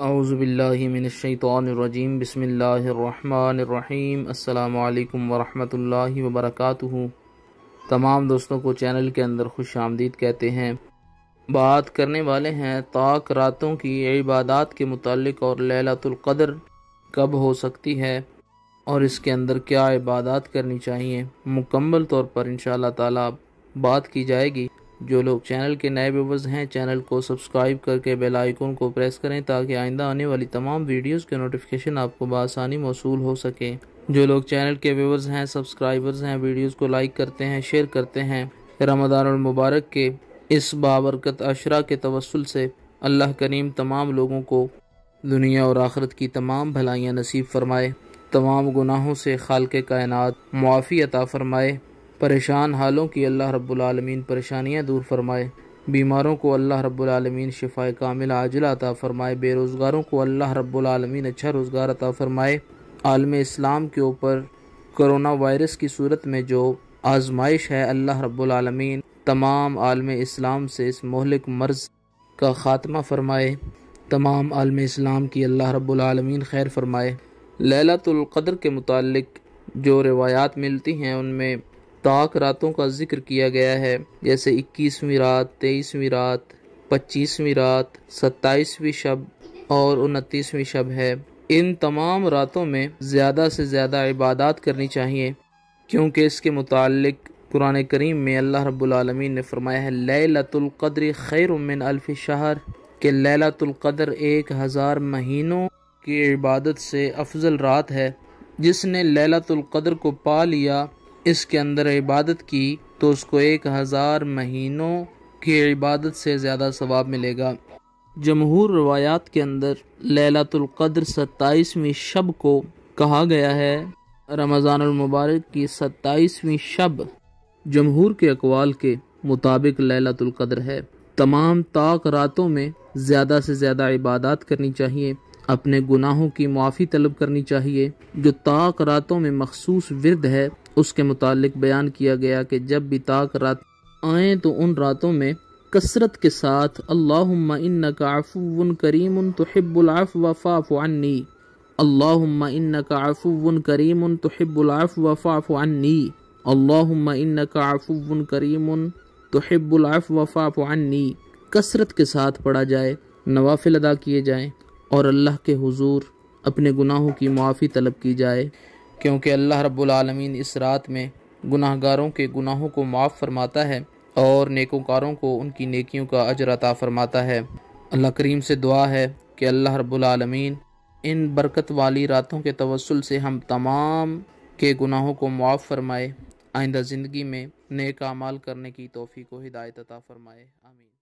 اعوذ باللہ من الشیطان الرجیم بسم اللہ الرحمن الرحیم السلام علیکم ورحمۃ اللہ وبرکاتہ۔ تمام دوستوں کو چینل کے اندر خوش آمدید کہتے ہیں۔ بات کرنے والے ہیں طاق راتوں کی عبادات کے متعلق اور لیلۃ القدر کب ہو سکتی ہے اور اس کے اندر کیا عبادات کرنی چاہیے، مکمل طور پر انشاءاللہ تعالی بات کی جائے گی۔ جو لوگ چینل کے نئے ویورز ہیں چینل کو سبسکرائب کر کے بیل آئیکن کو پریس کریں تاکہ آئندہ آنے والی تمام ویڈیوز کے نوٹیفیکیشن آپ کو بآسانی موصول ہو سکے۔ جو لوگ چینل کے ویورز ہیں سبسکرائبرز ہیں ویڈیوز کو لائک کرتے ہیں شیئر کرتے ہیں، رمضان المبارک کے اس بابرکت عشرہ کے توسل سے اللہ کریم تمام لوگوں کو دنیا اور آخرت کی تمام بھلائیاں نصیب فرمائے، تمام گناہوں سے خالق کائنات معافی عطا فرمائے، پریشان حالوں کی اللہ رب العالمین پریشانیاں دور فرمائے، بیماروں کو اللہ رب العالمین شفائے کامل عاجلہ عطا فرمائے، بے روزگاروں کو اللہ رب العالمین اچھا روزگار عطا فرمائے۔ عالم اسلام کے اوپر کرونا وائرس کی صورت میں جو آزمائش ہے، اللہ رب العالمین تمام عالم اسلام سے اس مہلک مرض کا خاتمہ فرمائے، تمام عالم اسلام کی اللہ رب العالمین خیر فرمائے۔ لیلۃ القدر کے متعلق جو روایات ملتی ہیں ان میں طاق راتوں کا ذکر کیا گیا ہے، جیسے 21ویں رات، 23ویں رات، 25ویں رات، 27ویں شب اور 29ویں شب ہے۔ ان تمام راتوں میں زیادہ سے زیادہ عبادات کرنی چاہیے، کیونکہ اس کے متعلق قرآن کریم میں اللہ رب العالمین نے فرمایا ہے لیلۃ القدر خیر من الف شہر، کہ لیلۃ القدر 1000 مہینوں کی عبادت سے افضل رات ہے۔ جس نے لیلۃ القدر کو پا لیا، اس کے اندر عبادت کی، تو اس کو 1000 مہینوں کی عبادت سے زیادہ ثواب ملے گا۔ جمہور روایات کے اندر لیلۃ القدر 27ویں شب کو کہا گیا ہے، رمضان المبارک کی 27ویں شب جمہور کے اقوال کے مطابق لیلۃ القدر ہے۔ تمام طاق راتوں میں زیادہ سے زیادہ عبادات کرنی چاہیے، اپنے گناہوں کی معافی طلب کرنی چاہیے۔ جو طاق راتوں میں مخصوص ورد ہے اس کے متعلق بیان کیا گیا کہ جب بھی طاق رات آئیں تو ان راتوں میں کثرت کے ساتھ اللہم انک عفو کریم تحب العفو فاعف عنی، اللہم انک عفو کریم تحب العفو فاعف عنی، اللہم انک عفو کریم تحب العفو فاعف عنی، کثرت کے ساتھ پڑھا جائے، نوافل ادا کیے جائیں اور اللہ کے حضور اپنے گناہوں کی معافی طلب کی جائے، کیونکہ اللہ رب العالمین اس رات میں گناہ گاروں کے گناہوں کو معاف فرماتا ہے اور نیکوکاروں کو ان کی نیکیوں کا اجر عطا فرماتا ہے۔ اللہ کریم سے دعا ہے کہ اللہ رب العالمین ان برکت والی راتوں کے توسل سے ہم تمام کے گناہوں کو معاف فرمائے، آئندہ زندگی میں نیک اعمال کرنے کی توفیق و ہدایت عطا فرمائے، آمین۔